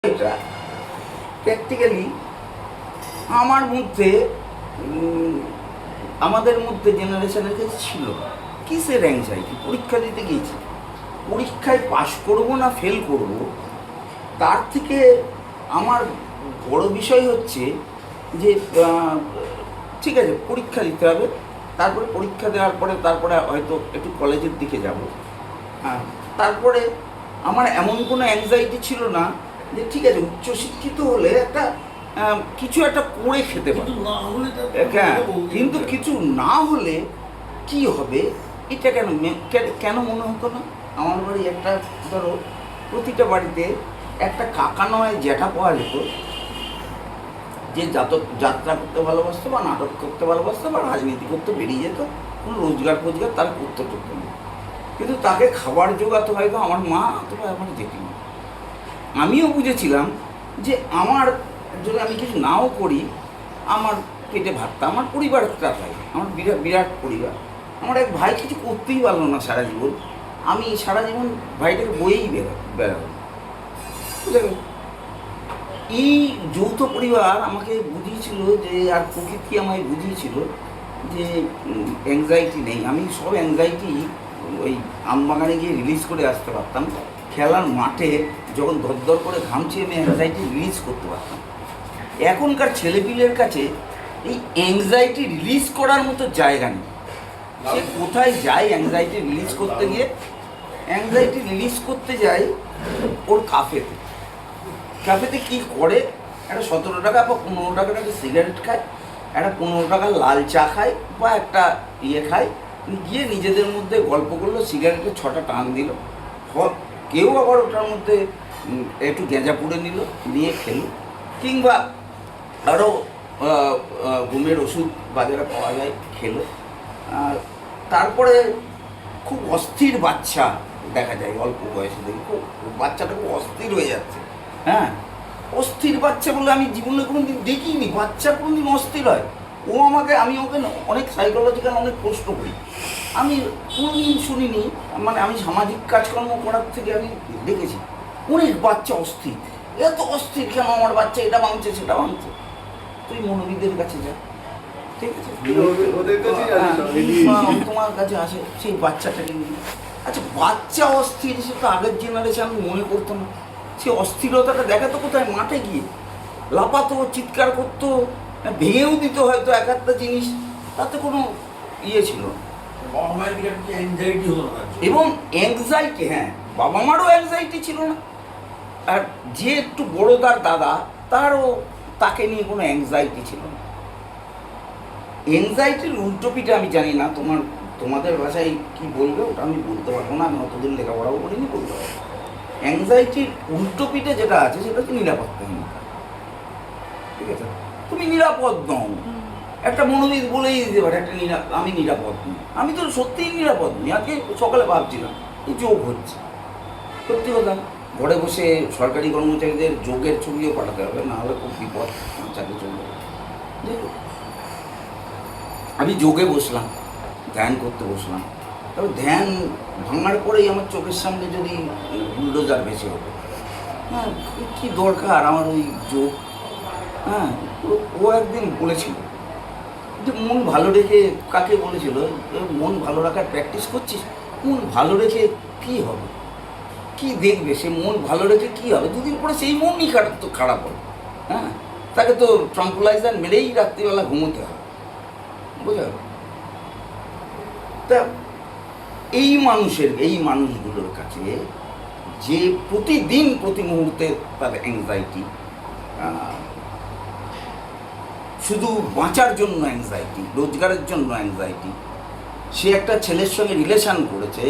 এটা প্র্যাকটিক্যালি আমার মধ্যে আমাদের মধ্যে জেনারেশনের কাছে ছিল কিসের অ্যাংজাইটি। পরীক্ষা দিতে গিয়েছি, পরীক্ষায় পাশ করব না ফেল করব, তার থেকে আমার বড় বিষয় হচ্ছে যে ঠিক আছে পরীক্ষা দিতে হবে, তারপরে পরীক্ষা দেওয়ার পরে তারপরে হয়তো একটু কলেজের দিকে যাব। হ্যাঁ, তারপরে আমার এমন কোনো অ্যাংজাইটি ছিল না যে ঠিক আছে উচ্চশিক্ষিত হলে একটা কিছু একটা করে খেতে পারে, হ্যাঁ, কিন্তু কিছু না হলে কি হবে এটা কেন মনে হতো না। আমার বাড়ি একটা ধরো প্রতিটা বাড়িতে একটা কাকা নয় জ্যাঠা পাওয়া যেত, যে যাত্রা করতে ভালোবাসতো বা নাটক করতে ভালোবাসতো বা রাজনীতি করতে বেরিয়ে যেত, কোনো রোজগার তারা করতে করতো না, কিন্তু তাকে খাবার জোগাতে হয়তো আমার মা অথবা আমার জেঠিমা। আমিও বুঝেছিলাম যে আমার যদি আমি কিছু নাও করি আমার পেটে ভাতটা, আমার পরিবারটা পাই, আমার বিরাট পরিবার। আমার এক ভাই কিছু করতেই পারলো না সারা জীবন, আমি সারা জীবন ভাইটাকে বয়েই বেড়াবো। বুঝলেন, এই যৌথ পরিবার আমাকে বুঝিয়েছিল যে, আর প্রকৃতি আমায় বুঝিয়েছিল যে অ্যাংজাইটি নেই। আমি সব অ্যাংজাইটি ওই আমবাগানে গিয়ে রিলিজ করে আসতে পারতাম। খেলার মাঠে যখন দরদর করে ঘামছি আমি অ্যাংজাইটি রিলিজ করতে পারতাম। এখনকার ছেলেপিলের কাছে এই অ্যাংজাইটি রিলিজ করার মতো জায়গা নেই। সে কোথায় যায় অ্যাংজাইটি রিলিজ করতে গিয়ে? অ্যাংজাইটি রিলিজ করতে যায় ওর কাফেতে কি করে, একটা 17 টাকা বা 15 টাকার একটা সিগারেট খায়, একটা 15 টাকার লাল চা খায় বা একটা খায়, গিয়ে নিজেদের মধ্যে গল্প করলো, সিগারেটে 6টা টান দিল, কেউ আবার ওটার মধ্যে একটু গেঁজা পুড়ে নিল, নিয়ে খেলো, কিংবা আরও ঘুমের ওষুধ বাজারে পাওয়া যায় খেলো। তারপরে খুব অস্থির বাচ্চা দেখা যায় অল্প বয়সে, দেখি খুব বাচ্চাটা খুব অস্থির হয়ে যাচ্ছে। হ্যাঁ, অস্থির বাচ্চা বলে আমি জীবনে কোনো দিন দেখিনি, বাচ্চা কোনো দিন অস্থির হয়। আমি ওকে অনেক সাইকোলজিক্যাল অনেক প্রশ্ন করি, আমি কোনোদিন শুনিনি, মানে আমি সামাজিক কাজকর্ম করার থেকে আমি দেখেছি অনেক বাচ্চা অস্থির। এত অস্থির কেন আমার বাচ্চা, এটা ভাঙছে সেটা ভাঙছে। তুই মনোবিদদের কাছে যা, ঠিক আছে, তোমার কাছে আসে সেই বাচ্চাটাকে নিয়ে। আচ্ছা, বাচ্চা অস্থির, সে তো আগের জেনারেশন মনে করতো না। সে অস্থিরতাটা দেখাতো কোথায়? মাঠে গিয়ে লাফাতো, চিৎকার করতো, ভেঙেও দিত হয়তো এক একটা জিনিস, তাতে কোনো ছিল না। এবং অ্যাংজাইটি, হ্যাঁ, বাবা মারও অ্যাংজাইটি ছিল না। আর যে একটু বড় তার দাদা, তাকে নিয়ে কোনো অ্যাংজাইটি ছিল না। অ্যাংজাইটির উল্টোপিটা আমি জানি না, তোমাদের ভাষায় কি বলবে ওটা আমি বলতে পারবো না, আমি অতদিন লেখাপড়াও করিনি, বলতে পারবো। অ্যাংজাইটির উল্টোপিটা যেটা আছে সেটা হচ্ছে নিরাপত্তাহীনতা। ঠিক আছে, তুমি নিরাপদ নও। একটা মনোবিদ বলেই দিতে পারে আমি নিরাপদ নই। আমি তো সত্যিই নিরাপদ নই। আজকে সকালে ভাবছিলাম এই যোগ হচ্ছে, সত্যি কথা, ঘরে বসে সরকারি কর্মচারীদের যোগের ছবিও পাঠাতে হবে, না হলে খুব বিপদ, চাকরি চলবে। আমি যোগে বসলাম, ধ্যান করতে বসলাম, তবে ধ্যান ভাঙার পরেই আমার চোখের সামনে যদি বুলডোজার ভেসে হতো। হ্যাঁ, কী দরকার আমার ওই যোগ? হ্যাঁ, ও একদিন বলেছিল যে মন ভালো রেখে, কাকে বলেছিল, মন ভালো রাখার প্র্যাকটিস করছিস, মন ভালো রেখে কী হবে, কি দেখবে সে? মন ভালো রেখে কী হবে? দুদিন পরে সেই মনই খারাপ হবে। হ্যাঁ, তাকে তো ট্রাঙ্কুলাইজার মেরেই রাত্রিবেলা ঘুমোতে হবে, বুঝা? তা এই মানুষগুলোর কাছে যে প্রতিদিন প্রতি মুহূর্তে তার অ্যাংজাইটি, শুধু বাঁচার জন্য অ্যাংজাইটি, রোজগারের জন্য অ্যাংজাইটি, সে একটা ছেলের সঙ্গে রিলেশান করেছে,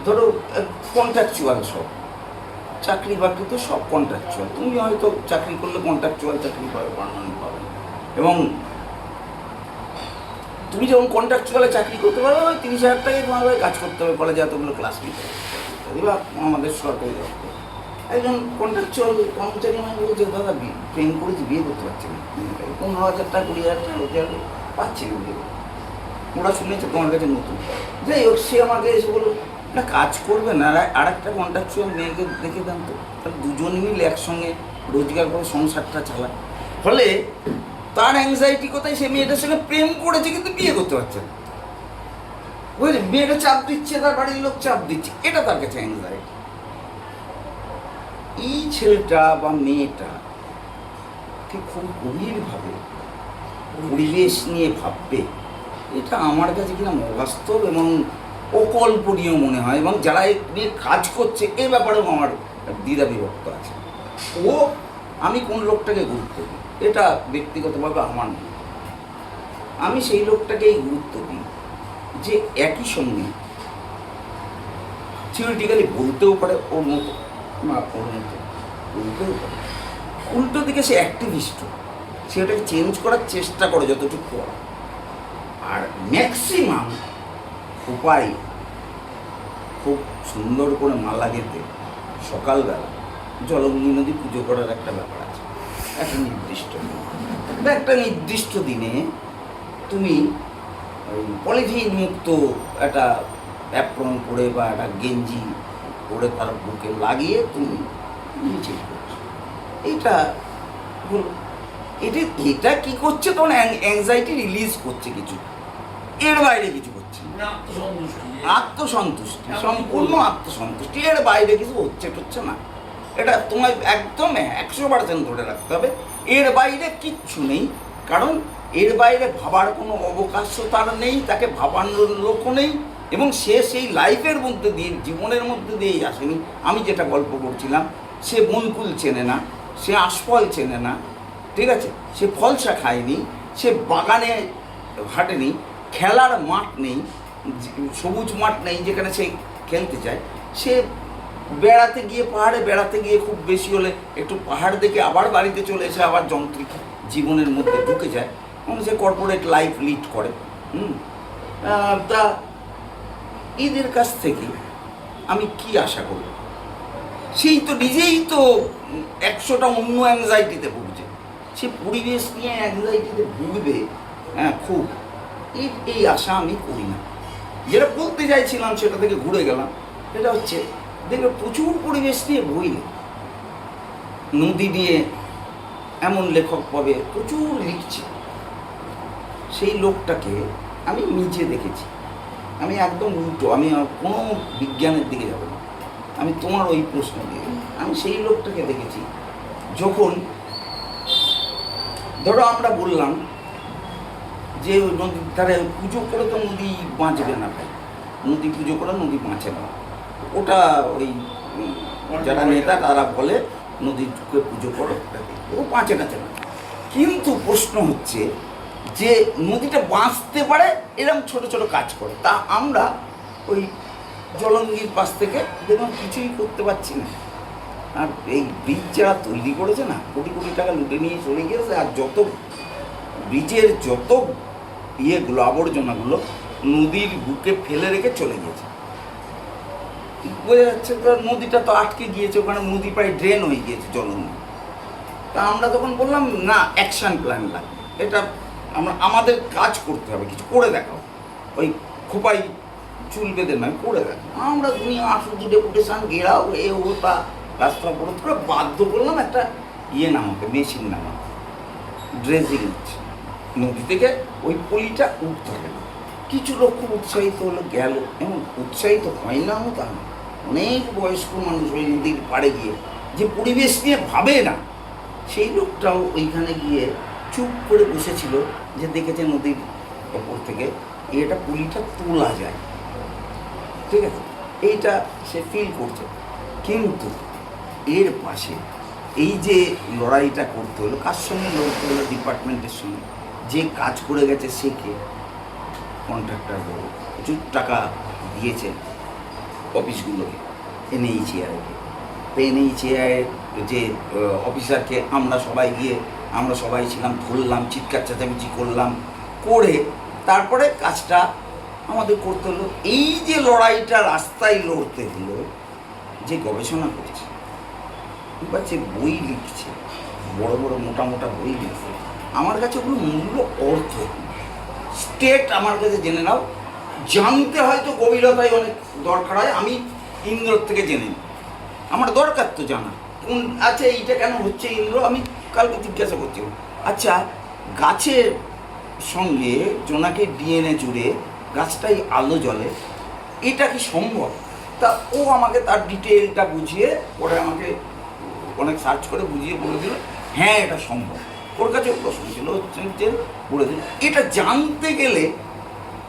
ধরো কন্ট্রাকচুয়াল, সব চাকরি বাকরি তো সব কন্ট্রাকচুয়াল। তুমি হয়তো চাকরি করলে কন্ট্রাকচুয়াল চাকরি পাবে, পার্মানেন্ট পাবে। এবং তুমি যখন কন্ট্রাকচুয়ালে চাকরি করতে পারবে, ওই 30,000 টাকায় তোমার কাজ করতে হবে, কলেজে এতগুলো ক্লাস নিতে হবে, বা আমাদের সরকারি দপ্তর। একজন কন্ট্রাকচুয়াল কর্মচারী মানে বলছে, দাদা প্রেম করেছি, বিয়ে করতে পারছি না, 15,000 টাকা 20,000 টাকা রোজগার পাচ্ছি না, বিয়ে। ওরা শুনেছে তোমার কাছে নতুন। যাই হোক, সে আমাকে এসে বলল একটা কাজ করবেন আর একটা কন্ট্রাকচুয়াল মেয়েকে দেখে দেন তো, তাহলে দুজন মিলে একসঙ্গে রোজগার করে সংসারটা চালায়। ফলে তার অ্যাংজাইটি কোথায়, সে মেয়েটার সঙ্গে প্রেম করেছে কিন্তু বিয়ে করতে পারছে না, বুঝলি? মেয়েটা চাপ দিচ্ছে, তার বাড়ির লোক চাপ দিচ্ছে, এটা তার কাছে অ্যাংজাইটি। এই ছেলেটা বা মেয়েটা ঠিক খুব গভীরভাবে পরিবেশ নিয়ে ভাববে, এটা আমার কাছে কিনা অবাস্তব এবং অকল্পনীয় মনে হয়। এবং যারা নিয়ে কাজ করছে এ ব্যাপারেও আমার দ্বিধা বিভক্ত আছে। ও আমি কোন লোকটাকে গুরুত্ব দিই এটা ব্যক্তিগতভাবে আমার মনে হয়। আমি সেই লোকটাকেই গুরুত্ব দিই যে একই সঙ্গে থিওরিটিক্যালি বলতেও পারে ওর মতো, না ওর মতো বলতেও পারে, উল্টো দিকে সে অ্যাক্টিভিস্ট, সে ওটাকে চেঞ্জ করার চেষ্টা করে যতটুকু করে। আর ম্যাক্সিমাম উপায় খুব সুন্দর করে মালা গেঁথে সকালবেলা জলঙ্গি নদী পুজো করার একটা ব্যাপার আছে, একটা নির্দিষ্ট দিনে তুমি ওই পলিথিন মুক্ত একটা অ্যাপ্রন করে বা একটা গেঞ্জি করে তার বুকে লাগিয়ে তুমি নিচে করছো। এটা হলো, এটা কি করছে, তখন অ্যাংজাইটি রিলিজ করছে কিছু, এর বাইরে কিছু করছে না। আত্মসন্তুষ্টি, সম্পূর্ণ আত্মসন্তুষ্টি, এর বাইরে কিছু হচ্ছে না। এটা তোমায় একদম 100% ধরে রাখতে হবে, এর বাইরে কিচ্ছু নেই। কারণ এর বাইরে ভাবার কোনো অবকাশ তার নেই, তাকে ভাবানোর লোকও নেই, এবং সে সেই লাইফের মধ্যে দিয়ে, জীবনের মধ্যে দিয়েই আসেনি। আমি যেটা গল্প করছিলাম, সে বনকুল চেনে না, সে আশফল চেনে না, ঠিক আছে, সে ফলসা খায়নি, সে বাগানে হাঁটেনি, খেলার মাঠ নেই, সবুজ মাঠ নেই যেখানে সে খেলতে চায়। সে বেড়াতে গিয়ে, পাহাড়ে বেড়াতে গিয়ে খুব বেশি হলে একটু পাহাড় দেখে আবার বাড়িতে চলে এসে আবার যন্ত্রিক জীবনের মধ্যে ঢুকে যায়, এবং সে কর্পোরেট লাইফ লিড করে। তা এদের কাছ থেকে আমি কি আশা করব? সেই তো নিজেই তো 100টা অন্য অ্যাংজাইটিতে ভুগছে, সে পরিবেশ নিয়ে অ্যাংজাইটিতে ভুগবে। হ্যাঁ, খুব এই আশা আমি করি না। যেটা বলতে চাইছিলাম সেটা থেকে ঘুরে গেলাম। এটা হচ্ছে, দেখবে প্রচুর পরিবেশ নিয়ে বই, নদী নিয়ে এমন লেখক পাবে প্রচুর লিখছে। সেই লোকটাকে আমি নিজে দেখেছি, আমি একদম উল্টো, আমি কোনো বিজ্ঞানের দিকে যাব না, আমি তোমার ওই প্রশ্ন দিয়ে, আমি সেই লোকটাকে দেখেছি যখন ধরো আমরা বললাম যে নদীর ধারে পুজো করে তো নদী বাঁচবে না ভাই, নদী পুজো করে নদী বাঁচে না, ওটা ওই যারা নেতা তারা বলে নদীকে পুজো করো, ও বাঁচে না। কিন্তু প্রশ্ন হচ্ছে যে নদীটা বাঁচতে পারে এরকম ছোট ছোট কাজ করে, তা আমরা ওই জলঙ্গির পাশ থেকে দেখুন কিছুই করতে পারছি না। আর এই ব্রিজ যারা তৈরি করেছে না, কোটি কোটি টাকা লুটে নিয়ে চলে গিয়েছে, আর যত ব্রিজের যত ইয়েগুলো আবর্জনাগুলো নদীর বুকে ফেলে রেখে চলে গিয়েছে। বোঝা যাচ্ছে তো নদীটা তো আটকে গিয়েছে, ওখানে নদী প্রায় ড্রেন হয়ে গিয়েছে জলঙ্গি। তা আমরা তখন বললাম না, অ্যাকশন প্ল্যান লাগবে, এটা আমাদের কাজ করতে হবে, কিছু করে দেখাও, ওই খোপাই চুল বেঁধে নয়, করে দেখাও। আমরা দুনিয়া আসুজি ডেপুটেশন ঘেরাও এ ওটা রাস্তা অবরোধ করে বাধ্য করলাম একটা নামাকে, মেশিন নামাকে, ড্রেজিং হচ্ছে নদী থেকে, ওই পলিটা উঠতে হবে না। কিছু লোক খুব উৎসাহিত হলো, গেল, এবং উৎসাহিত হয় না তা না, অনেক বয়স্ক মানুষ ওই নদীর পাড়ে গিয়ে যে পরিবেশ নিয়ে ভাবে না, সেই লোকটাও ওইখানে গিয়ে চুপ করে বসেছিল, যে দেখেছে নদীর ওপর থেকে এটা পুলিটা তোলা যায়, ঠিক আছে, এইটা সে ফিল করছে। কিন্তু এর পাশে এই যে লড়াইটা করতে হলো, কার সঙ্গে লড়তে হলো? ডিপার্টমেন্টের সঙ্গে। যে কাজ করে গেছে সে কে? কন্ট্রাক্টর বড়, প্রচুর টাকা দিয়েছে অফিসগুলোকে, এনএইচএআইকে। এনএইচএআইয়ের যে অফিসারকে আমরা সবাই ছিলাম, ধরলাম, চিৎকার চেঁচামেচি করলাম, করে তারপরে কাজটা আমাদের করতে হলো। এই যে লড়াইটা রাস্তায় লড়তে হলো, যে গবেষণা করছে বা যে বই লিখছে, বড় বড় মোটা মোটা বই লিখছে, আমার কাছে ওগুলো মূল্য অর্থ। স্টেট আমার কাছে জেনে নাও জানতে হয়তো গভীরতায় অনেক দরকার হয়, আমি ইন্দ্রর থেকে জেনে নিই, আমার দরকার তো জানা কোন, আচ্ছা এইটা কেন হচ্ছে ইন্দ্র, আমি কালকে জিজ্ঞাসা করছি। আচ্ছা গাছের সঙ্গে জোনাকে ডিএনএ জুড়ে গাছটাই আলো জ্বলে, এটা কি সম্ভব? তা ও আমাকে তার ডিটেলটা বুঝিয়ে, পরে আমাকে অনেক সার্চ করে বুঝিয়ে বলে দিল হ্যাঁ এটা সম্ভব। ওর কাছে প্রশ্ন ছিল হচ্ছে বলে দিল। এটা জানতে গেলে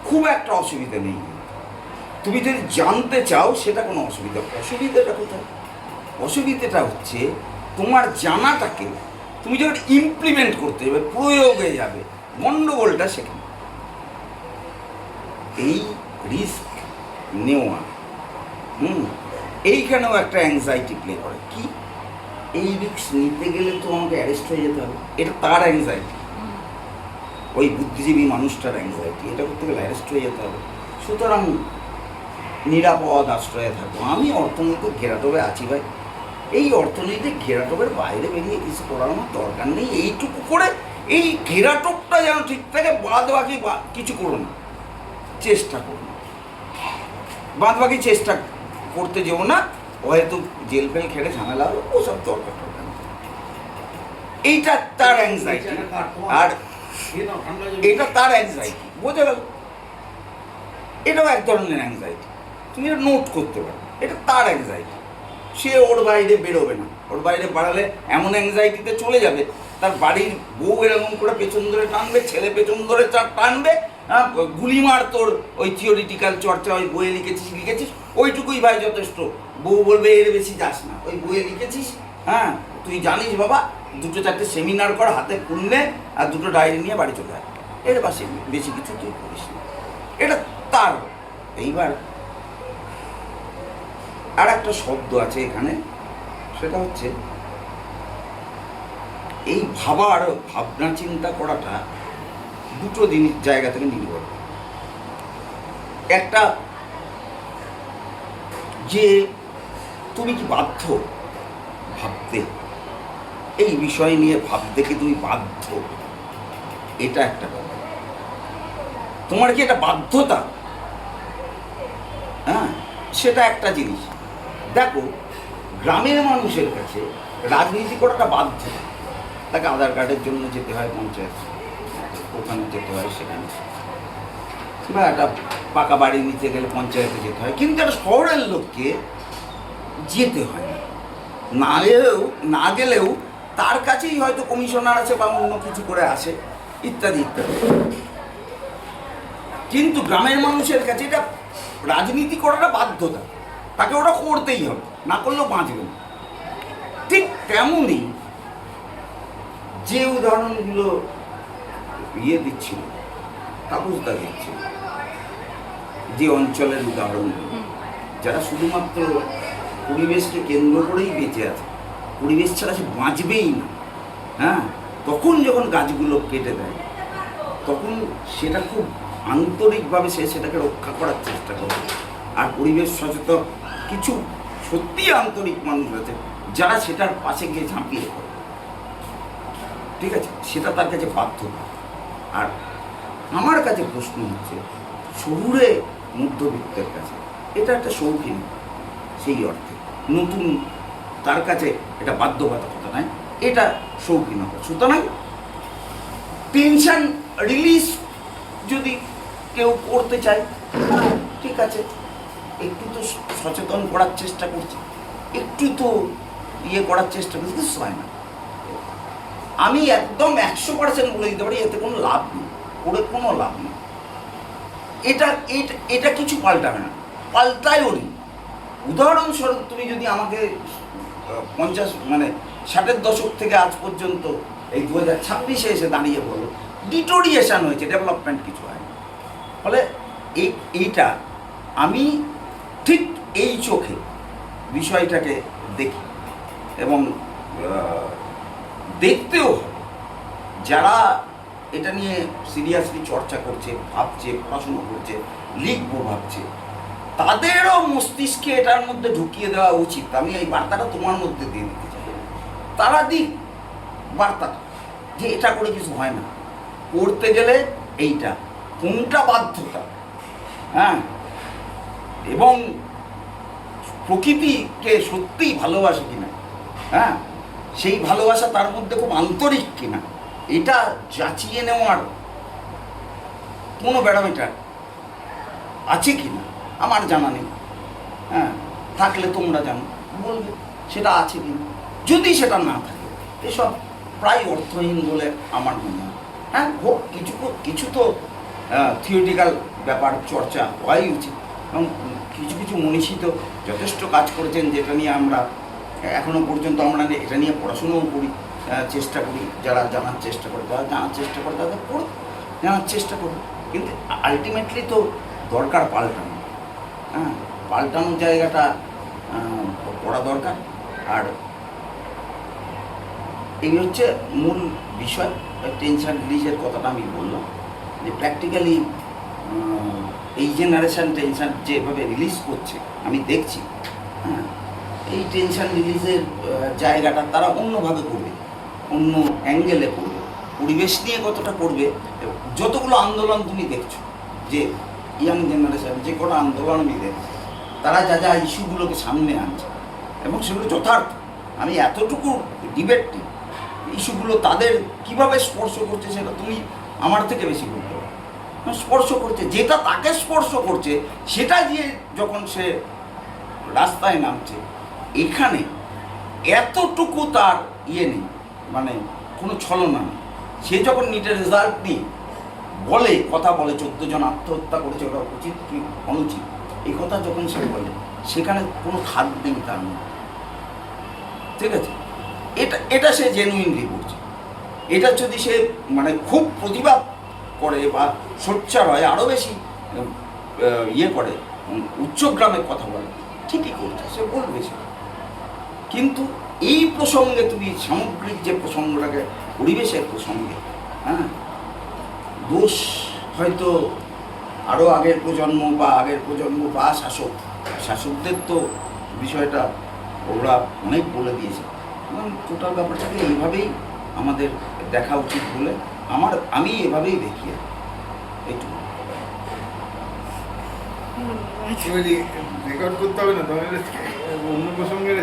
খুব একটা অসুবিধা নেই, তুমি যদি জানতে চাও সেটা কোনো অসুবিধা। অসুবিধাটা কোথায়? অসুবিধাটা হচ্ছে তোমার জানাটাকে তুমি যখন ইমপ্লিমেন্ট করতে যাবে, প্রয়োগে যাবে, গণ্ডগোলটা সেখানে। এই রিস্ক নেওয়া, এইখানেও একটা অ্যাংজাইটি প্লে করে। কি এই রিস্ক নিতে গেলে তো আমাকে অ্যারেস্ট হয়ে যেতে হবে, এটা তার অ্যাংজাইটি, ওই বুদ্ধিজীবী মানুষটার অ্যাংজাইটি, এটা করতে গেলে অ্যারেস্ট হয়ে যেতে হবে। সুতরাং নিরাপদ আশ্রয়ে থাকবো। আমি অর্থনৈতিক ঘেরাটোপে আছি ভাই, এই অর্থনৈতিক ঘেরাটোপের বাইরে বেরিয়ে কিছু করার আমার দরকার নেই। এইটুকু করে এই ঘেরাটোপটা যেন ঠিক থাকে, বাদ বাকি কিছু করো না, চেষ্টা করো না, বাদ বাকি চেষ্টা করতে যেও না, হয়তো জেল ফেল খেটে ঝামেলা হবে, ওসব দরকার দরকার নেই। এইটা তার অ্যাংজাইটি, আর এটা তার অ্যাংজাইটি, বোঝা গেল? এটাও এক ধরনের অ্যাংজাইটি, তুমি এটা নোট করতে পারো, এটা তার অ্যাংজাইটি। সে ওর বাইরে বেরোবে না, ওর বাইরে বাড়ালে এমন অ্যাংজাইটিতে চলে যাবে, তার বাড়ির বউ এরকম করে পেছন ধরে টানবে, ছেলে পেছন ধরে টানবে, হ্যাঁ গুলিমার তোর ওই থিওরিটিক্যাল চর্চা, ওই বইয়ে লিখেছিস ওইটুকুই ভাই যথেষ্ট। বউ বলবে এর বেশি যাস না, ওই বইয়ে লিখেছিস, হ্যাঁ তুই জানিস বাবা, দুটো চারটে সেমিনার কর, হাতে খুন নে, আর দুটো ডায়েরি নিয়ে বাড়ি চলে আয়, এর বেশি কিছু তুই করিস না, এটা তার। এইবার আর একটা শব্দ আছে এখানে, সেটা হচ্ছে এই ভাবনা চিন্তা করাটা দুটো জিনিস জায়গা থেকে নির্ভর। একটা যে তুমি কি বাধ্য ভাবতে, এই বিষয় নিয়ে ভাবতে কি তুমি বাধ্য, এটা একটা ব্যাপার। তোমার কি এটা বাধ্যতা, হ্যাঁ সেটা একটা জিনিস। দেখো গ্রামের মানুষের কাছে রাজনীতি করাটা বাধ্য, তাকে আধার কার্ডের জন্য যেতে হয় পঞ্চায়েত, ওখানে যেতে হয়, সেখানে বা একটা পাকা বাড়ি নিতে গেলে পঞ্চায়েতে যেতে হয়। কিন্তু একটা শহরের লোককে যেতে হয় না গেলেও তার কাছেই হয়তো কমিশনার আছে বা অন্য কিছু করে আসে, ইত্যাদি ইত্যাদি। কিন্তু গ্রামের মানুষের কাছে এটা রাজনীতি করাটা বাধ্যতা, তাকে ওটা করতেই হবে, না করলেও বাঁচবে না। ঠিক তেমনই যে উদাহরণগুলো দিচ্ছিল, তাপসদা দিচ্ছিল, যে অঞ্চলের উদাহরণগুলো, যারা শুধুমাত্র পরিবেশকে কেন্দ্র করেই বেঁচে আছে, পরিবেশ ছাড়া সে বাঁচবেই না, হ্যাঁ তখন যখন গাছগুলো কেটে দেয়, তখন সেটা খুব আন্তরিকভাবে সে সেটাকে রক্ষা করার চেষ্টা করে। আর পরিবেশ সচেতন কিছু সত্যি আন্তরিক মানুষ আছে যারা সেটার পাশে গিয়ে ঝাঁপিয়ে পড়ে, ঠিক আছে, সেটা তার কাছে বাধ্যতা। আর আমার কাছে প্রশ্ন হচ্ছে শহুরে মধ্যবিত্তের কাছে এটা একটা শৌখিন, সেই অর্থে নতুন, তার কাছে এটা বাধ্যবাধকতা নয়, এটা শৌখিনতা। সুতরাং টেনশন রিলিজ যদি কেউ করতে চায়, ঠিক আছে, একটু তো সচেতন করার চেষ্টা করছে, একটু তো করার চেষ্টা করছে, কিছু হয় না। আমি একদম 100% বলে দিতে পারি এতে কোনো লাভ নেই, করে কোনো লাভ নেই। এটা কিছু পাল্টাবে না, পাল্টায়ও নি। উদাহরণস্বরূপ তুমি যদি আমাকে 60-এর দশক থেকে আজ পর্যন্ত এই 2026-এ এসে দাঁড়িয়ে বলো ডিটোরিয়েশন হয়েছে, ডেভেলপমেন্ট কিছু হয়, ফলে এইটা আমি ঠিক এই চোখে বিষয়টাকে দেখি, এবং দেখতেও হবে যারা এটা নিয়ে সিরিয়াসলি চর্চা করছে, ভাবছে, পড়াশুনো করছে, লিখবো ভাবছে, তাদেরও মস্তিষ্কে এটার মধ্যে ঢুকিয়ে দেওয়া উচিত। আমি এই বার্তাটা তোমার মধ্যে দিয়ে দিতে চাই, তারা দিক বার্তাটা যে এটা করে কিছু হয় না, করতে গেলে এইটা কোনটা বাধ্যতা, হ্যাঁ, এবং প্রকৃতিকে সত্যিই ভালোবাসে কিনা, হ্যাঁ, সেই ভালোবাসা তার মধ্যে খুব আন্তরিক কিনা, এটা যাচিয়ে নেওয়ার কোনো ব্যারোমিটার আছে কিনা আমার জানা নেই। হ্যাঁ, থাকলে তোমরা জানো, বলবে সেটা আছে কিনা। যদি সেটা না থাকে, এসব প্রায় অর্থহীন বলে আমার মনে হয়। হ্যাঁ, হোক, কিছু তো থিওরিটিক্যাল ব্যাপার চর্চা হওয়াই উচিত, এবং কিছু কিছু মনীষী তো যথেষ্ট কাজ করেছেন, যেটা নিয়ে আমরা এখনও পর্যন্ত আমরা এটা নিয়ে পড়াশুনোও করি, চেষ্টা করি। যারা জানার চেষ্টা করে, যারা জানার চেষ্টা করে তাদের পড়ো, জানার চেষ্টা করো। কিন্তু আলটিমেটলি তো দরকার পাল্টানো। হ্যাঁ, পাল্টানোর জায়গাটা পড়া দরকার। আর এই হচ্ছে মূল বিষয়। টেনশন রিলিজের কথাটা আমি বললাম, যে প্র্যাকটিক্যালি এই জেনারেশান টেনশন যেভাবে রিলিজ করছে আমি দেখছি। হ্যাঁ, এই টেনশন রিলিজের জায়গাটা তারা অন্যভাবে করবে, অন্য অ্যাঙ্গেলে করবে। পরিবেশ নিয়ে কতটা করবে, যতগুলো আন্দোলন তুমি দেখছো, যে ইয়াং জেনারেশান যে কটা আন্দোলন আমি দেখছি, তারা যা যা ইস্যুগুলোকে সামনে আনছে এবং সেগুলো যথার্থ। আমি এতটুকু ডিবেটটি ইস্যুগুলো তাদের কিভাবে স্পর্শ করছে সেটা তুমি আমার থেকে বেশি বলতে পারো। স্পর্শ করছে, যেটা তাকে স্পর্শ করছে সেটা দিয়ে যখন সে রাস্তায় নামছে, এখানে এতটুকু তার ইয়ে নেই, মানে কোনো ছলনা নেই। সে যখন নিটের রেজাল্ট নিয়ে কথা বলে 14 জন আত্মহত্যা করেছে, ওটা উচিত কি অনুচিত, এই কথা যখন সে বলে, সেখানে কোনো খাদ নেই তার মধ্যে। ঠিক আছে, এটা সে জেনুইনলি করছে। এটা যদি সে মানে খুব প্রতিবাদ করে বা সোচ্চার হয়, আরও বেশি ইয়ে করে, উচ্চগ্রামের কথা বলে, ঠিকই করছে, সে বলবে সে। কিন্তু এই প্রসঙ্গে তুমি সামগ্রিক যে প্রসঙ্গটাকে, পরিবেশের প্রসঙ্গে, হ্যাঁ, দোষ হয়তো আরও আগের প্রজন্ম বা শাসকদের তো বিষয়টা ওরা অনেক বলে দিয়েছে, এবং টোটাল ব্যাপারটাকে এইভাবেই আমাদের দেখা উচিত বলে আমি এভাবেই দেখি। এইটুকু রেকর্ড করতে হবে না, তোমার অন্য প্রসঙ্গে